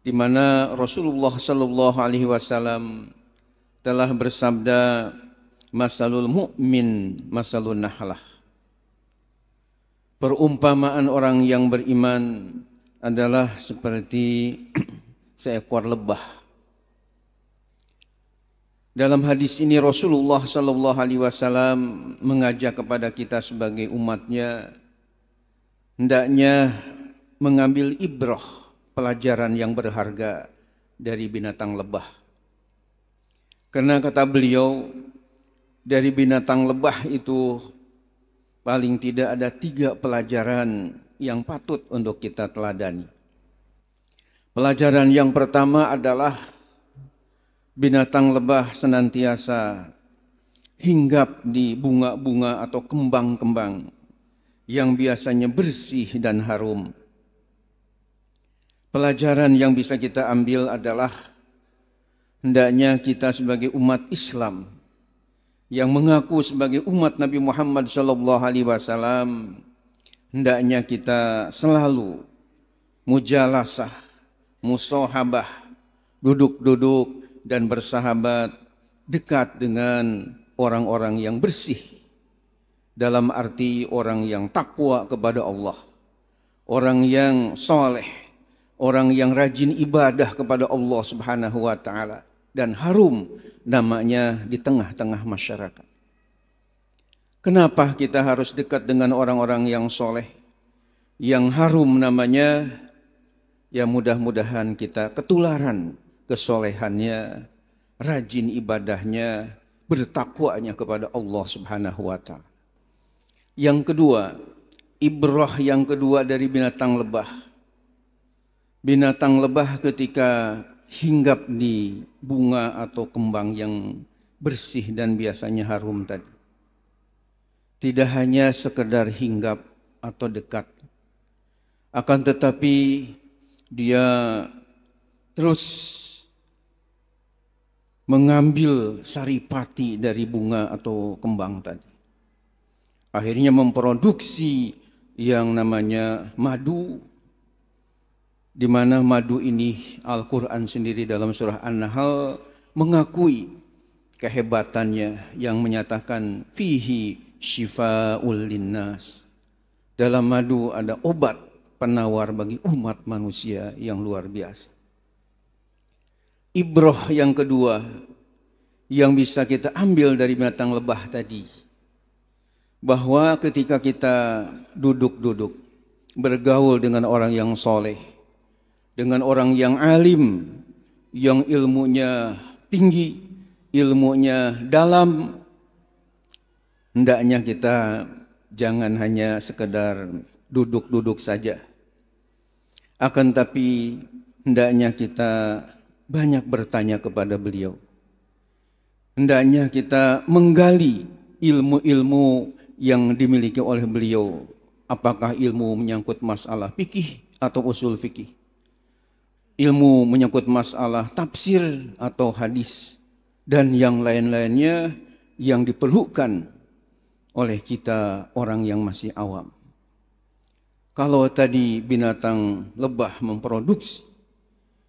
di mana Rasulullah sallallahu alaihi wasallam telah bersabda, masalul mu'min masalun nahlah. Perumpamaan orang yang beriman adalah seperti seekor lebah. Dalam hadis ini Rasulullah sallallahu alaihi wasallam mengajak kepada kita sebagai umatnya hendaknya mengambil ibrah, pelajaran yang berharga dari binatang lebah. Karena kata beliau, dari binatang lebah itu paling tidak ada 3 pelajaran yang patut untuk kita teladani. Pelajaran yang pertama adalah binatang lebah senantiasa hinggap di bunga-bunga atau kembang-kembang yang biasanya bersih dan harum. Pelajaran yang bisa kita ambil adalah hendaknya kita sebagai umat Islam yang mengaku sebagai umat Nabi Muhammad SAW, hendaknya kita selalu mujalasah, musahabah, duduk-duduk dan bersahabat dekat dengan orang-orang yang bersih, dalam arti orang yang takwa kepada Allah, orang yang soleh, orang yang rajin ibadah kepada Allah Subhanahu wa ta'ala, dan harum namanya di tengah-tengah masyarakat. Kenapa kita harus dekat dengan orang-orang yang soleh, yang harum namanya? Ya mudah-mudahan kita ketularan kesolehannya, rajin ibadahnya, bertakwanya kepada Allah Subhanahu wa ta'ala. Yang kedua, ibrah yang kedua dari binatang lebah. Binatang lebah ketika hinggap di bunga atau kembang yang bersih dan biasanya harum tadi, tidak hanya sekedar hinggap atau dekat, akan tetapi dia terus mengambil saripati dari bunga atau kembang tadi. Akhirnya memproduksi yang namanya madu, di mana madu ini Al-Quran sendiri dalam surah An-Nahl mengakui kehebatannya yang menyatakan fihi syifa'ul linnas. Dalam madu ada obat penawar bagi umat manusia yang luar biasa. Ibrah yang kedua yang bisa kita ambil dari binatang lebah tadi, bahwa ketika kita duduk-duduk bergaul dengan orang yang soleh, dengan orang yang alim, yang ilmunya tinggi, ilmunya dalam, hendaknya kita jangan hanya sekedar duduk-duduk saja, akan tapi hendaknya kita banyak bertanya kepada beliau. Hendaknya kita menggali ilmu-ilmu yang dimiliki oleh beliau. Apakah ilmu menyangkut masalah fikih atau usul fikih, ilmu menyangkut masalah tafsir atau hadis, dan yang lain-lainnya yang diperlukan oleh kita orang yang masih awam. Kalau tadi binatang lebah memproduksi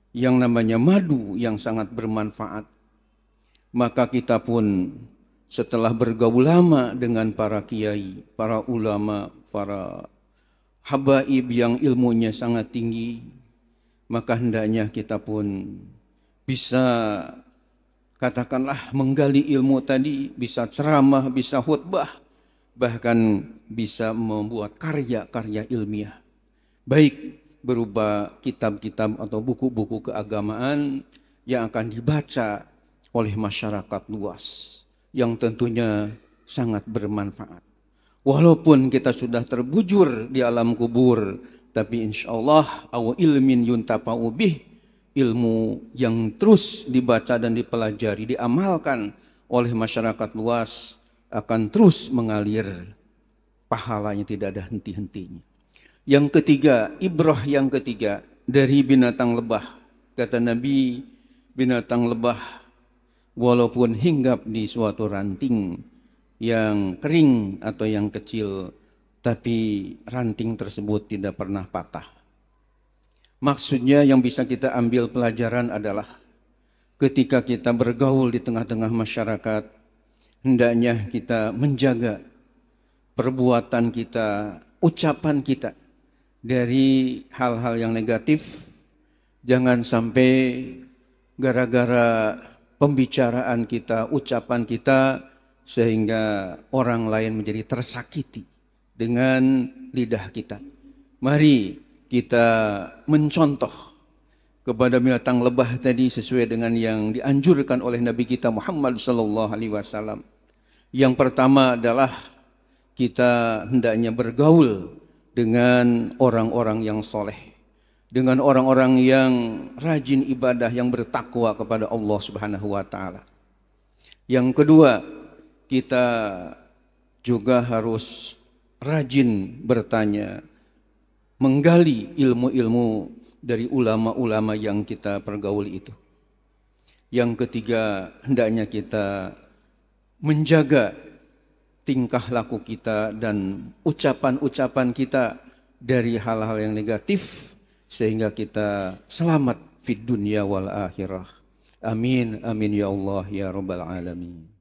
yang namanya madu yang sangat bermanfaat, maka kita pun setelah bergaul lama dengan para kiai, para ulama, para habaib yang ilmunya sangat tinggi, maka hendaknya kita pun bisa katakanlah menggali ilmu tadi, bisa ceramah, bisa khutbah, bahkan bisa membuat karya-karya ilmiah, baik berupa kitab-kitab atau buku-buku keagamaan yang akan dibaca oleh masyarakat luas, yang tentunya sangat bermanfaat. Walaupun kita sudah terbujur di alam kubur, tapi insya Allah aw ilmin yuntafa'u bih, ilmu yang terus dibaca dan dipelajari, diamalkan oleh masyarakat luas, akan terus mengalir, pahalanya tidak ada henti-hentinya. Yang ketiga, ibrah yang ketiga dari binatang lebah. Kata Nabi, binatang lebah walaupun hinggap di suatu ranting yang kering atau yang kecil, tapi ranting tersebut tidak pernah patah. Maksudnya yang bisa kita ambil pelajaran adalah ketika kita bergaul di tengah-tengah masyarakat, hendaknya kita menjaga perbuatan kita, ucapan kita dari hal-hal yang negatif. Jangan sampai gara-gara pembicaraan kita, ucapan kita, sehingga orang lain menjadi tersakiti dengan lidah kita. Mari kita mencontoh kepada binatang lebah tadi sesuai dengan yang dianjurkan oleh Nabi kita Muhammad sallallahu alaihi wasallam. Yang pertama adalah kita hendaknya bergaul dengan orang-orang yang soleh, dengan orang-orang yang rajin ibadah, yang bertakwa kepada Allah Subhanahu wa taala. Yang kedua, kita juga harus rajin bertanya, menggali ilmu-ilmu dari ulama-ulama yang kita pergauli itu. Yang ketiga, hendaknya kita menjaga tingkah laku kita dan ucapan-ucapan kita dari hal-hal yang negatif, sehingga kita selamat fid dunya wal akhirah. Amin, amin ya Allah ya rabbal alamin.